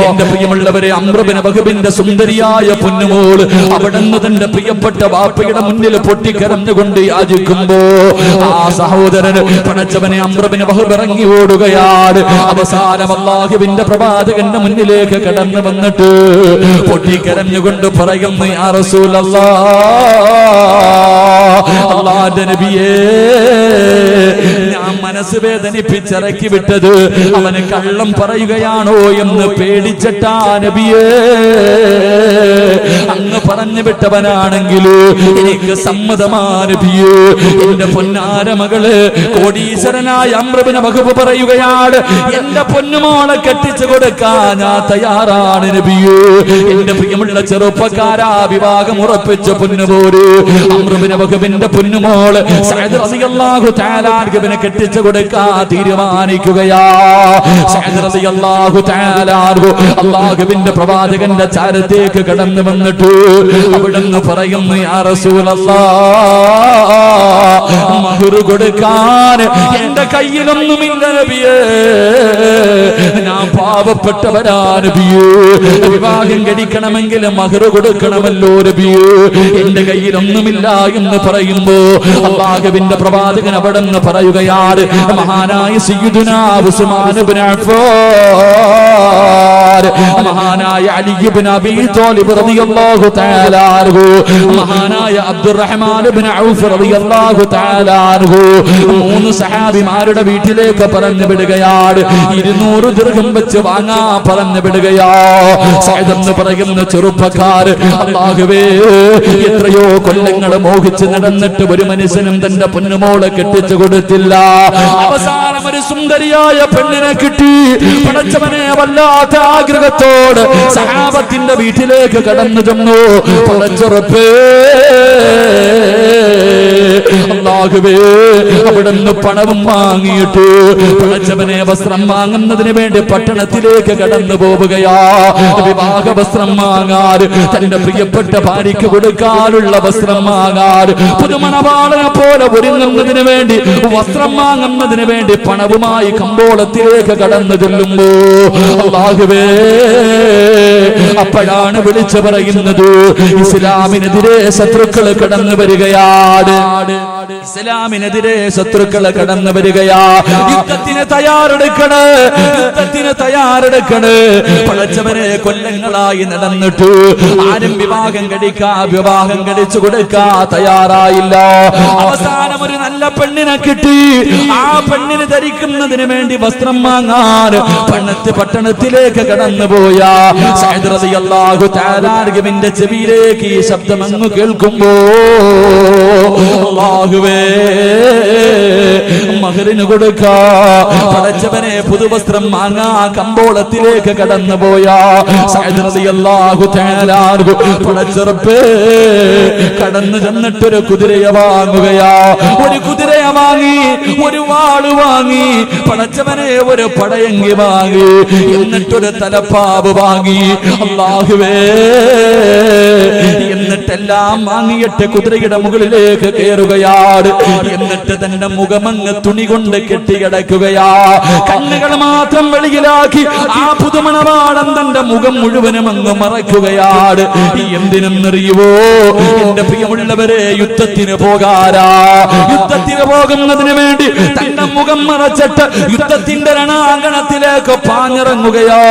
എന്റെ പ്രിയമുള്ളവരെ, അംർ ബിൻ വഹബിന്റെ സുന്ദരിയായ പൊന്നുമോൾ അവിടുന്ന് തന്റെ പ്രിയപ്പെട്ട വാപ്പയുടെ മുന്നിൽ പൊട്ടിക്കരഞ്ഞുകൊണ്ട് യാചിക്കുമ്പോ ആ സഹോദരൻ പടച്ചവനെ അംർ ബിൻ വഹബ് ഇറങ്ങി ഓടുകയാണ്. അവസാനം അല്ലാഹുവിന്റെ പ്രവാചകന്റെ മുന്നിലേക്ക് കടന്നു വന്നിട്ട് പൊട്ടിക്കരഞ്ഞുകൊണ്ട് പറയുന്നു, യാ റസൂലല്ലാഹ്, അല്ലാഹുവിന്റെ നബിയേ, ഞാൻ മനസ്സ് വേദനിപ്പിച്ചിറക്കി വിട്ടത് അവന് കള്ളം പറയുകയാണോ എന്ന് പേടിച്ചിട്ടാ നബിയേ. അങ്ങ് പറഞ്ഞു വിട്ടവനാണെങ്കിൽ എനിക്ക് സമ്മതമാ നബിയേ. എന്റെ പൊന്നാര മകള് കോടീശ്വരനായ അംർ ബിൻ വഹബ് പറയുകയാണ്, എന്റെ പൊന്നുമോളെ കെട്ടിച്ചു കൊടുക്കാൻ ഞാൻ തയ്യാറാണ് നബിയേ. എന്റെ പ്രിയമുള്ള ചെറുപ്പക്കാരാ, വിവാഹം ഉറപ്പിച്ച പൊന്നുപോര് അംർ ബിൻ വഹബിന്റെ പൊന്നുമോള് സഅദ് റളിയല്ലാഹു തആല അൻഹുവിനെ കെട്ടിച്ചു കൊടുക്കാൻ തീരുമാനിക്കുകയാ. സഅദ് റളിയല്ലാഹു തആല അൻഹു അല്ലാഹുവിന്റെ പ്രവാചകന്റെ ചാരത്തേക്ക് കടന്നു വന്നിട്ട് അവിടുന്ന് പറയുന്നു, യാ റസൂലല്ലാഹ്, മഹർ കൊടുക്കാൻ എന്റെ കയ്യിലൊന്നുമില്ല നബിയേ. ഞാൻ പാവപ്പെട്ടവനാ നബിയേ. വിവാഹം കഴിക്കണമെങ്കിൽ മഹർ കൊടുക്കണമല്ലോ നബിയേ. എന്റെ കയ്യിലൊന്നുമില്ല എന്ന് പറയുമ്പോ അല്ലാഹുവിന്റെ പ്രവാചകൻ അവിടുന്ന് പറയുകയാണ്, മഹാനായ സയ്യിദുനാ ഉസ്മാൻ ഇബ്നു അഫ്ഫാൻ, മഹാനായ അലി ഇബ്നു അബീ ത്വാലിബ് റളിയല്ലാഹു തആല അൻഹു, മഹാനായ അബ്ദുറഹ്മാൻ ഇബ്നു ഔഫ് റളിയല്ലാഹു തആല അൻഹു, മൂന്ന് സഹാബിമാരുടെ വീട്ടിലേക്ക് പറഞ്ഞു വിടുകയാണ്. 200 ദിർഹം വെച്ച് വാങ്ങാൻ പറഞ്ഞു വിടുകയാ. സഅദ് എന്ന് പറയുന്ന ചെറുപ്പക്കാർ, അല്ലാഹുവേ, എത്രയോ കൊല്ലങ്ങൾ മോഹിച്ച് നടന്നിട്ട് ഒരു മനുഷ്യനും തന്റെ പൊന്നുമോളെ കെട്ടിച്ചു കൊടുത്തില്ല. അവസാനം ഒരു സുന്ദരിയായ പെണ്ണിനെ കിട്ടി. പടച്ചവനെ, വല്ലാത്ത ആഗ്രഹത്തോട് സഹാബത്തിന്റെ വീട്ടിലേക്ക് കടന്നു ചെന്നു. പടച്ചുറപ്പേ, അല്ലാഹുവേ, അവിടുന്ന് പണവും വാങ്ങിയിട്ട് പടച്ചവനെ വസ്ത്രം വാങ്ങുന്നതിന് വേണ്ടി പട്ടണത്തിലേക്ക് കടന്നു പോവുകയാ. വിവാഹ വസ്ത്രം വാങ്ങാൻ, തന്റെ പ്രിയപ്പെട്ട ഭാര്യയ്ക്ക് കൊടുക്കാനുള്ള വസ്ത്രം വാങ്ങാൻ, പുതുമണവാളനെ പോലെ ഒരുങ്ങുന്നതിന് വേണ്ടി വസ്ത്രം വാങ്ങുന്നതിന് വേണ്ടി പണവുമായി കമ്പോളത്തിലേക്ക് കടന്നു ചെല്ലുമ്പോ അല്ലാഹുവേ, അപ്പോഴാണ് വിളിച്ചു പറയുന്നത്, ഇസ്ലാമിനെതിരെ ശത്രുക്കൾ കടന്നു വരികയാണ്. ഇസ്ലാമിനെതിരെ ശത്രുക്കൾ കടന്നു വരികയാ. യുദ്ധത്തിന് തയ്യാറെടുക്കണ്, യുദ്ധത്തിന് തയ്യാറെടുക്കണ്. പടച്ചവനെ, കൊല്ലങ്ങളായി നടന്നിട്ട് ആരും വിവാഹം കഴിച്ചു കൊടുക്കാ തയ്യാറായില്ല. അവസാനം ഒരു നല്ല പെണ്ണിനെ കിട്ടി. ആ പെണ്ണിന് ധരിക്കുന്നതിന് വേണ്ടി വസ്ത്രം വാങ്ങാൻ പട്ടണത്തിലേക്ക് കടന്നുപോയ സഅദ് റളിയല്ലാഹു തആല അൻഹുവിന്റെ ചെവിയിലേക്ക് ഈ ശബ്ദം അങ്ങ് കേൾക്കുമ്പോ അല്ലാഹുവേ, മഹറിന് കൊടുക്കാ പടച്ചവനെ പുതുവസ്ത്രം വാങ്ങാ കമ്പോളത്തിലേക്ക് കടന്നുപോയ സഅദ് റളിയല്ലാഹു തആല അൻഹു പടച്ചറപ്പേ കടന്നു ചെന്നിട്ടൊരു കുതിരയെ വാങ്ങുകയാ. ഒരു കുതിരയെ വാങ്ങി, ഒരു വാള് വാങ്ങി, പടച്ചവനെ ഒരു പടയങ്കി വാങ്ങി, എന്നിട്ടൊരു തലപ്പാവ് വാങ്ങി. അല്ലാഹുവേ, എന്നിട്ടെല്ലാം വാങ്ങിയിട്ട് കുതിരയുടെ മുകളിലേക്ക് കയറുകയാണ്. എന്നിട്ട് തന്റെ മുഖമങ്ങ് തുണി കൊണ്ട് കെട്ടിക്കിടക്കുകയാ. കണ്ണുകൾ മാത്രം വെളിയിലാക്കി ആ പുതുമണവാളൻ തന്റെ മുഖം മുഴുവനും അങ്ങ് മറയ്ക്കുകയാണ്. എന്തിനെന്നറിയുവോ എന്റെ പ്രിയമുള്ളവരെ, യുദ്ധത്തിന് പോകാരാ. യുദ്ധത്തിന് പോകുന്നതിന് വേണ്ടി തന്റെ മുഖം മറച്ചിട്ട് യുദ്ധത്തിന്റെ രണാങ്കണത്തിലേക്ക് പാഞ്ഞിറങ്ങുകയോ.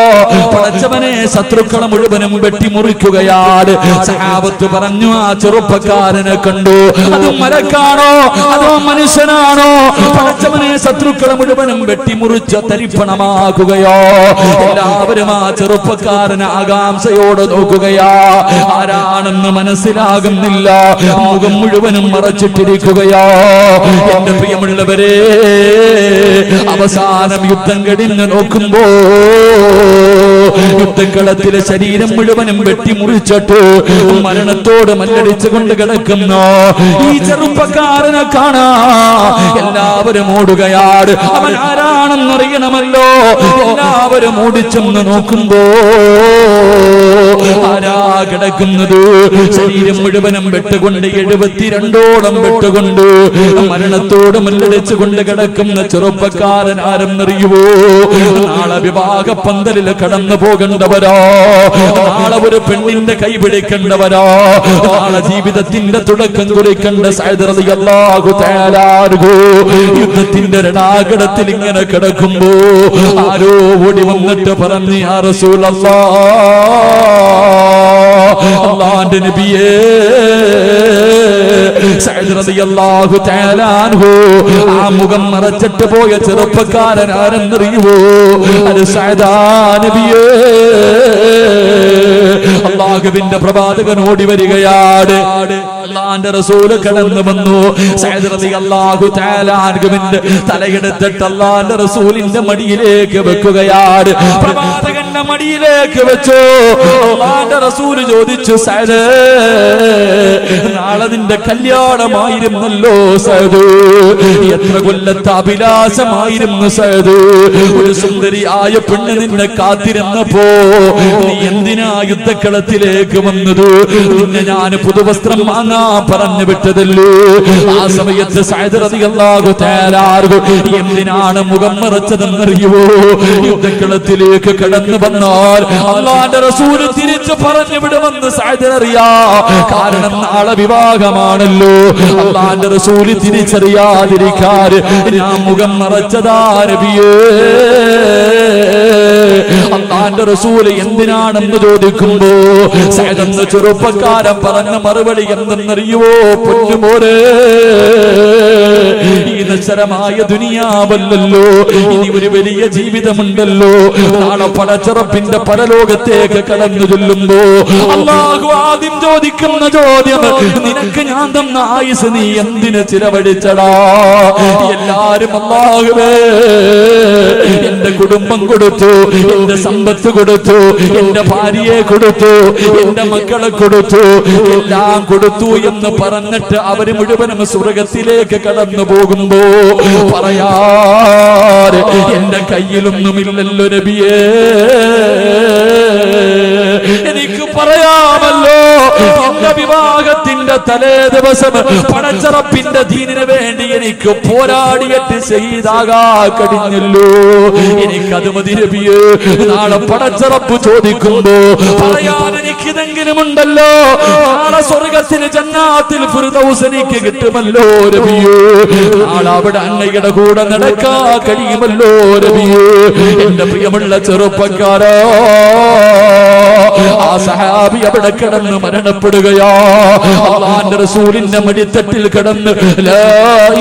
പടച്ചവനെ, ശത്രുക്കളെ മുഴുവനും വെട്ടിമുറിക്കുകയാണ്. സഹാബത്ത് പറഞ്ഞു, ആ ചെറുപ്പക്കാരനെ കണ്ടു, അത് മരക്കാണോ അതോ മനുഷ്യനാണോ? പടച്ചവനെ, ശത്രുക്കളെ മുഴുവനും വെട്ടിമുറിച്ച് തരിപ്പണമാക്കുകയോ. എല്ലാവരും ആ ചെറുപ്പക്കാരനെ ആകാംക്ഷയോടെ നോക്കുകയാ. ആരാണെന്ന് മനസ്സിലാകുന്നില്ല, മുഖം മുഴുവനും മറച്ചിട്ടിരിക്കുകയോ. എന്റെ പ്രിയമുള്ളവരെ, അവസാനം യുദ്ധം കഴിഞ്ഞ് നോക്കുമ്പോ യുദ്ധക്കളത്തിലെ ശരീരം മുഴുവനും വെട്ടിമുറിച്ചിട്ട് മരണത്തോട് മല്ലടിച്ചുകൊണ്ട് കിടക്കുന്നു ഈ ചെറുപ്പക്കാരനെ കാണാ. എല്ലാവരും ഓടുകയാണ്. അവൻ ആരാണെന്നറിയണമല്ലോ. എല്ലാവരും ഓടിച്ചെന്ന് നോക്കുമ്പോ ആരാ കിടക്കുന്നത്? ശരീരം മുഴുവനും വെട്ടുകൊണ്ട് 72ഓളം വെട്ടുകൊണ്ട് മരണത്തോട് മുല്ലടിച്ചുകൊണ്ട് കിടക്കുന്ന ചെറുപ്പക്കാരൻ ആരെന്നറിയുവോ? നാളെ വിവാഹ പന്തലിൽ കടന്നു പോകേണ്ടവരോ, നാളെ ഒരു പെണ്ണിന്റെ കൈ പിടിക്കേണ്ടവരോ, നാളെ ജീവിതത്തിന്റെ തുടക്കം കുറിക്കേണ്ട സഅദ് റളിയല്ലാഹു തആല അൻഹു യുദ്ധത്തിന്റെ രണാകടത്തിൽ ഇങ്ങനെ കിടക്കുമ്പോ ആരോ ഓടി വന്നിട്ട് പറഞ്ഞു, യാ റസൂലല്ലാഹ്, അല്ലാഹുവിന്റെ നബിയേ, സഅദ് റളിയല്ലാഹു തആല അൻഹു ആ മുഖം മറച്ചിട്ട് പോയ ചെറുപ്പക്കാരൻ ആരെന്നറിയുവോ? അത് സഅദാ നബിയേ. അല്ലാഹുവിന്റെ പ്രവാചകൻ ഓടി വരികയാണ്. അല്ലാഹുവിന്റെ റസൂൽ കടന്നു വന്നു. സഅദ് റളിയല്ലാഹു തആല അൻഹുവിന്റെ തലയെടുത്തിട്ട് അല്ലാഹുവിന്റെ റസൂലിന്റെ മടിയിലേക്ക് വെക്കുകയാണ്. പ്രവാചകന്റെ മടിയിലേക്ക് വെച്ചു. അല്ലാഹുവിന്റെ റസൂൽ ചോദിച്ചു, സഅദ്, നാളെ നിന്റെ കല്യാണമായിരുന്നല്ലോ സഅദ്, എത്ര കൊല്ലത്തെ അഭിലാഷമായിരുന്നു സഅദ്, ഒരു സുന്ദരിയായ പെണ്ണ് നിന്നെ കാത്തിരുന്നപ്പോ നീ എന്തിനാ യുദ്ധക്കളത്തിലേക്ക് വന്നത്? നിന്നെ ഞാൻ പുതുവസ്ത്രം വാങ്ങാൻ പറഞ്ഞു വിട്ടതല്ലേ? ആ സമയത്ത് സഅദ് റളിയല്ലാഹു തആല എന്തിനാണ് മുഖം മറച്ചതെന്നറിയുവോ? യുദ്ധക്കളത്തിലേക്ക് കടന്നു വന്നാൽ അല്ലാഹുവിന്റെ റസൂൽ തിരിച്ചു പറഞ്ഞു വിടുമെന്ന് സഅദിന് അറിയാം. കാരണം നാളെ വിവാഹമാണല്ലോ. അല്ലാഹുവിന്റെ റസൂൽ തിരിച്ചറിയാതിരിക്കാൻ ഞാൻ മുഖം മറച്ചതാ നബിയേ. അല്ലാഹുവിന്റെ റസൂൽ എന്തിനാണെന്ന് ചോദിക്കുമ്പോ സഅദ് എന്ന ചെറുപ്പക്കാരൻ പറഞ്ഞ മറുപടി എന്തെന്നറിയുവോ? പൊന്നുമോരെ, ഈ നശ്വരമായ ദുനിയാവല്ലല്ലോ, ഇനി ഒരു വലിയ ജീവിതമുണ്ടല്ലോ. നാളെ പടച്ചറപ്പിന്റെ പരലോകത്തേക്ക് കടന്നു ചൊല്ലുമ്പോ അല്ലാഹു ആദ്യം ചോദിക്കുന്ന ചോദ്യം, നിനക്ക് ഞാൻ തന്ന ആയുസ് നീ എന്തിന് ചിലവഴിച്ചടാ? എല്ലാരും അല്ലാഹുവേ, എന്റെ കുടുംബം കൊടുത്തു, എന്റെ സമ്പത്ത് കൊടുത്തു, എന്റെ ഭാര്യയെ കൊടുത്തു, എന്റെ മക്കളെ കൊടുത്തു, എല്ലാം കൊടുത്തു എന്ന് പറഞ്ഞിട്ട് അവര് മുഴുവനും സ്വർഗത്തിലേക്ക് കടന്നു പോകുമ്പോ പറയാറ്, എന്റെ കയ്യിലൊന്നുമില്ലല്ലോ നബിയേ. എനിക്ക് പറയാമല്ലോ, എന്റെ വിവാഹത്തിന്റെ തലേ ദിവസം പടച്ചറപ്പിന്റെ ദീനിന് വേണ്ടി എനിക്ക് പോരാടിയിട്ട് ശഹീദാകാ കഴിഞ്ഞല്ലോ. എനിക്കത് മതി നബിയേ. നാളെ പടച്ചറപ്പ് ചോദിക്കുമ്പോ പറയാൻ എനിക്കിതെങ്കിലും ഉണ്ടല്ലോ. നാളെ സ്വർഗത്തിൽ ജന്നാത്തിൽ ഫിർദൗസ് എനിക്ക് കിട്ടുമല്ലോ നബിയേ. നാളെ അവിടെ അങ്ങയുടെ കൂടെ നടക്കാ കഴിയുമല്ലോ നബിയേ. എന്റെ പ്രിയമുള്ള ചെറുപ്പക്കാരാ, ആ സഹാബി അവിടെ കിടന്ന് മരണപ്പെടുകയാ. അല്ലാഹുവിന്റെ റസൂലിന്റെ മടിത്തട്ടിൽ കിടന്ന് ലാ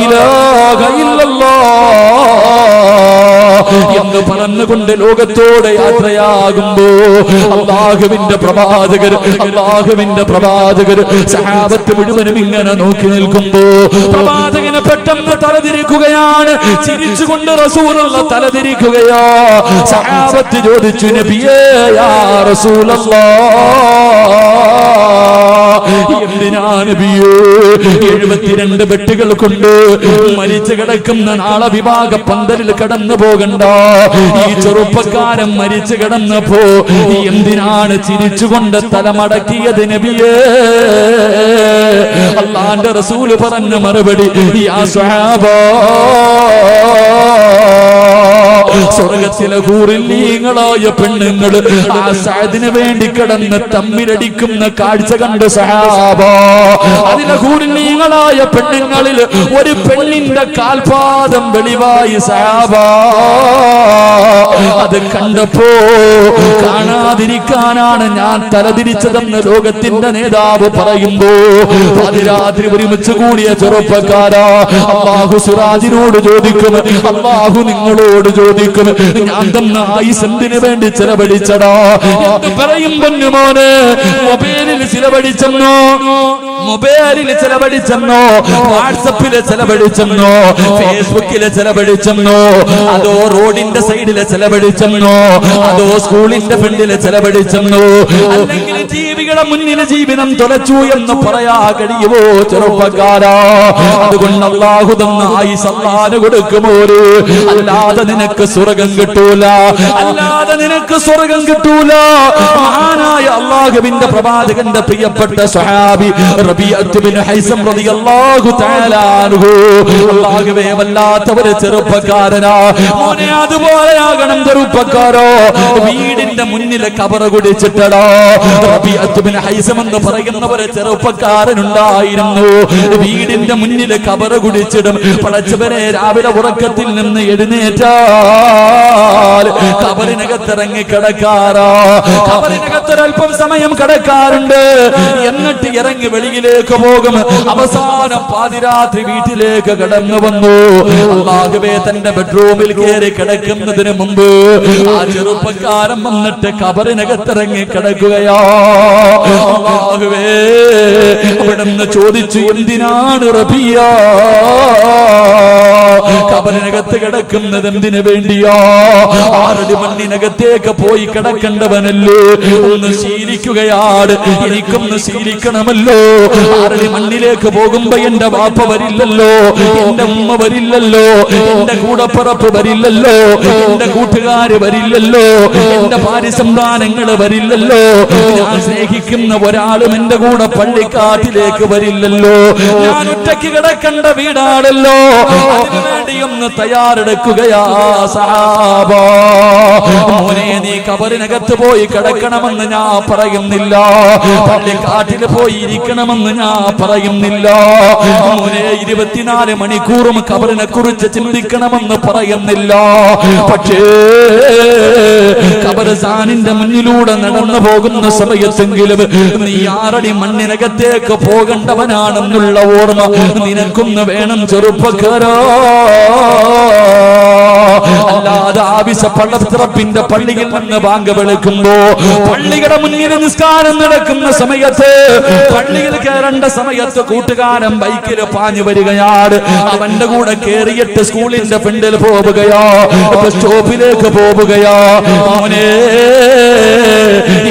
ഇലാഹ ഇല്ലല്ലാഹ് എന്ന് പറഞ്ഞുകൊണ്ട് ലോകത്തോടെ യാത്രയാകുമ്പോ അല്ലാഹുവിന്റെ പ്രവാചകർ സഹാബത്ത് മുഴുവനും ഇങ്ങനെ നോക്കി നിൽക്കുമ്പോ പ്രവാചകനെ പെട്ടെന്ന് തലതിരിക്കുകയാണ്. ചിരിച്ചുകൊണ്ട് റസൂലുള്ള തലതിരിക്കുകയാ. സഹാബത്ത് ചോദിച്ചു, നബിയേ യാ റസൂലല്ലാഹ്, എന്തിനാ നബിയേ 72 വെട്ടുകൾ കൊണ്ട് മരിച്ചു കിടക്കുന്ന നാളെ വിവാഹ പന്തലിൽ കടന്നു പോകണ്ട? ഈ ചെറുപ്പക്കാരൻ മരിച്ചു കിടന്നപ്പോ എന്തിനാണ് ചിരിച്ചുകൊണ്ട് തലമടക്കിയത് നബിയേ? അല്ലാഹുവിന്റെ റസൂൽ പറഞ്ഞ മറുപടി, യാ സ്വഹാബാ, സ്വർഗത്തിലെ ഹൂറില്ലീങ്ങളായ പെണ്ണുങ്ങൾ ആ സഅദിന് വേണ്ടി കിടന്ന് തമ്മിലടിക്കുന്ന കാഴ്ച കണ്ട് സഹാബ. അതിലെ ഹൂറില്ലീങ്ങളായ പെണ്ണുങ്ങളിൽ ഒരു പെണ്ണിന്റെ കാൽപാദം വെളിവായി സഹാബ. അത് കണ്ടപ്പോ കാണാതിരിക്കാനാണ് ഞാൻ തലതിരിച്ചതെന്ന് ലോകത്തിന്റെ നേതാവ് പറയുമ്പോ അതിരാത്രി ഒരുമിച്ച് കൂടിയ ചെറുപ്പക്കാരാ, അല്ലാഹു സിറാജിനോട് ചോദിക്കും, അല്ലാഹു നിങ്ങളോട് ചോദിക്കും, ഞാൻ തന്ന ആയുസ് എന്തിനു വേണ്ടി ചിലവഴിച്ചടാ എന്ന് പറയും. പൊന്നുമോനെ, മൊബൈലിൽ ചിലവഴിച്ചെന്നോ, വാട്സപ്പില് ചിലവഴിച്ചെന്നോ, ഫേസ്ബുക്കില് ചിലവഴിച്ചെന്നോ, അതോ റോഡിന്റെ സൈഡില് ചിലവഴിച്ചെന്നോ, അതോ സ്കൂളിന്റെ ഫ്രണ്ടില് ചിലവഴിച്ചെന്നോ, അല്ലെങ്കിൽ ടി വി ബീവികളുടെ മുന്നിൽ ജീവിതം തുലച്ചു എന്ന് പറയാ കഴിയുമോ ചെറുപ്പക്കാരാ? അതുകൊണ്ട് അല്ലാഹു തന്ന ആയുസ് അല്ലാഹു കൊടുക്കുമോ? അല്ലാതെ നിനക്ക് സ്വർഗ്ഗം കിട്ടൂല, അല്ലാതെ നിനക്ക് സ്വർഗ്ഗം കിട്ടൂല. മഹാനായ അല്ലാഹുവിന്റെ പ്രവാചകന്റെ പ്രിയപ്പെട്ട സ്വഹാബി റബീഅത്ത് ബിൻ ഹൈസം റളിയല്ലാഹു തആല അൻഹു, അല്ലാഹുവേ വല്ലാത്ത ഒരു ചെറുപ്പക്കാരനാ മോനെ, അതുപോലെയാകണം ചെറുപ്പക്കാരോ. വീടിന്റെ മുന്നിലെ കബറ കുടിച്ചിട്ടടോ. റബീഅത്ത് ബിൻ ഹൈസം എന്ന് പറയുന്ന ഒരു ചെറുപ്പക്കാരനുണ്ടായിരുന്നു. വീടിന്റെ മുന്നിലെ കബറ കുടിച്ചിടും. പടച്ചവനെ, രാവിലെ ഉറക്കത്തിൽ നിന്ന് എഴുന്നേറ്റാൽ കബറിനകത്തിറങ്ങി കിടക്കാറോ? കബറിനകത്തൊരൽപ്പം സമയം കിടക്കാറുണ്ട്. എന്നിട്ട് ഇറങ്ങി വെളിയിലേക്ക് പോകും. അവസാനം പാതിരാത്രി വീട്ടിലേക്ക് കടന്നു വന്നു. അല്ലാഹുവേ, തന്റെ ബെഡ്റൂമിൽ കയറി കിടക്കുന്നതിന് മുമ്പ് ആ ചെറുപ്പക്കാരൻ വന്നിട്ട് കബറിനകത്തിറങ്ങി കിടക്കുകയോ. അല്ലാഹുവേ, അവിടുന്ന് ചോദിച്ചു, എന്തിനാണ് റബിയ കബറിനകത്ത് കിടക്കുന്നത്? എന്തിനു വേണ്ടിയോ? 6 അടി മണ്ണിനകത്തേക്ക് പോയി കിടക്കേണ്ടവനല്ലേ? ഒന്ന് ശീലിക്കുകയാണ്, എനിക്കൊന്ന് ശീലിക്കണമല്ലോ. 6 അടി മണ്ണിലേക്ക് പോകുമ്പോ എന്റെ വാപ്പ വരില്ലല്ലോ, എന്റെ ഉമ്മ വരില്ലല്ലോ, എന്റെ കൂടപ്പിറപ്പ് വരില്ലല്ലോ, എന്റെ കൂട്ടുകാര് വരില്ലല്ലോ, എന്റെ ഭാര്യസന്താനങ്ങള് വരില്ലല്ലോ, ഞാൻ സ്നേഹിക്കുന്ന ഒരാളും എന്റെ കൂടെ പള്ളിക്കാട്ടിലേക്ക് വരില്ലല്ലോ. ഞാൻ ഒറ്റയ്ക്ക് കിടക്കേണ്ട വീടാണല്ലോ. അതിനുവേണ്ടി ഒന്ന് തയ്യാറെടുക്കുകയാ സഹാബ. മോനെ, നീ കബറിനകത്ത് പോയി കിടക്കണമെന്ന് ഞാൻ പറയുന്നില്ല, പള്ളിക്കാട്ടിൽ പോയി ഇരിക്കണമെന്ന് ഞാൻ പറയുന്നില്ല. മോനെ, 24 മണിക്കൂറും കബറിനെ കുറിച്ച് ചിന്തിക്കണമെന്ന് പറയുന്നില്ല. പക്ഷേ ഖബർസ്ഥാനിന്റെ മുന്നിലൂടെ നടന്നു പോകുന്ന സമയത്തെങ്കിലും നീ 6 അടി മണ്ണിനകത്തേക്ക് പോകേണ്ടവനാണെന്നുള്ള ഓർമ്മ നിനക്കൊന്ന് വേണം ചെറുപ്പക്കാരാ. അല്ലാതെ ആവശ്യ പള്ളത്തിറപ്പിന്റെ പള്ളിയിൽ നിന്ന് ബാങ്ക് വിളിക്കുമ്പോ, പള്ളിയുടെ മുന്നിൽ നിസ്കാരം നടക്കുന്ന സമയത്ത്, പള്ളിയിൽ കയറേണ്ട സമയത്ത് കൂട്ടുകാരൻ ബൈക്കിൽ പാഞ്ഞു വരികയാണ്. അവന്റെ കൂടെ കേറിയിട്ട് സ്കൂളിന്റെ ഫ്രണ്ടിൽ പോവുകയോ, ബസ് സ്റ്റോപ്പിലേക്ക് പോവുകയോ. മോനെ,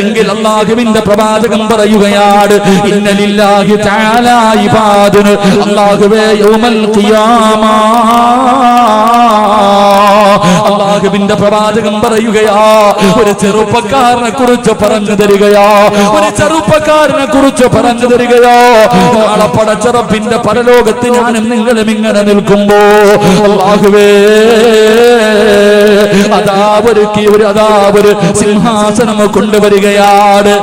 എങ്കിൽ അല്ലാഹുവിന്റെ പ്രവാചകൻ പറയുകയാണ്, ഇന്ന ലില്ലാഹി തആല ഇബാദുൻ, അല്ലാഹുവേ യൗമൽ ഖിയാമ, അല്ലാഹുവിന്റെ പ്രവാചകൻ പറയുകയാ, ഒരു ചെറുപ്പക്കാരനെ കുറിച്ച് പറഞ്ഞു തരികയാ, ഒരു ചെറുപ്പക്കാരനെ കുറിച്ച് പറഞ്ഞു തരികയാ. നാളെ പടച്ചറപ്പിന്റെ പരലോകത്ത് ഞാനും നിങ്ങളും ഇങ്ങനെ നിൽക്കുമ്പോ, അല്ലാഹുവേ, അതാ ഒരു സിംഹാസനം കൊണ്ടുവരികയാണ്.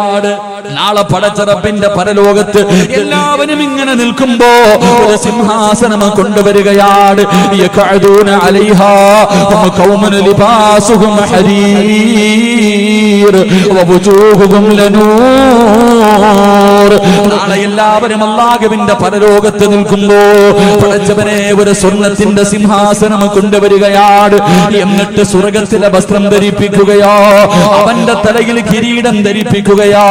നാളെ പടച്ചറപ്പിന്റെ പരലോകത്ത് എല്ലാവരും ഇങ്ങനെ നിൽക്കുമ്പോ ഒരു സിംഹാസനം കൊണ്ടുവരികയാണ്. യഖഅദൂന അലൈഹാ വഖൗമുൻ ലിബാസുഹും ഹരീർ വവുജൂഹുഹും ലനൂർ. നാളെ എല്ലാവരും അല്ലാഹുവിന്റെ പരലോകത്ത് നിൽക്കുമ്പോ പടച്ചവനെ ഒരു സ്വർണ്ണത്തിന്റെ സിംഹാസനം കൊണ്ടുവരികയാണ്. എന്നിട്ട് സ്വർഗ്ഗത്തിലെ വസ്ത്രം ധരിപ്പിക്കുകയോ, അവന്റെ തലയിൽ കിരീടം ധരിപ്പിക്കുകയോ,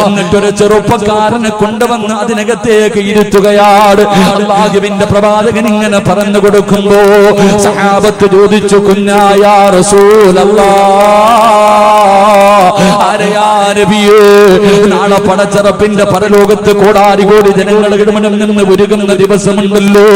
എന്നിട്ടൊരു ചെറുപ്പക്കാരനെ കൊണ്ടുവന്ന് അതിനകത്തേക്ക് ഇരുത്തുകയാണ്. അല്ലാഹുവിന്റെ പ്രവാചകൻ ഇങ്ങനെ പറഞ്ഞു കൊടുക്കുമ്പോ സഹാബത്ത് ചോദിച്ചു, കുന്നായ റസൂലല്ലാഹ്, ആരെയാ നബിയേ? നാളെ പടച്ചറപ്പിന്റെ പരലോകത്ത് കോടാരി കോടി ജനങ്ങളുടെ ഇടമനം നിന്ന് ഒരുങ്ങുന്ന ദിവസമുണ്ടല്ലോ.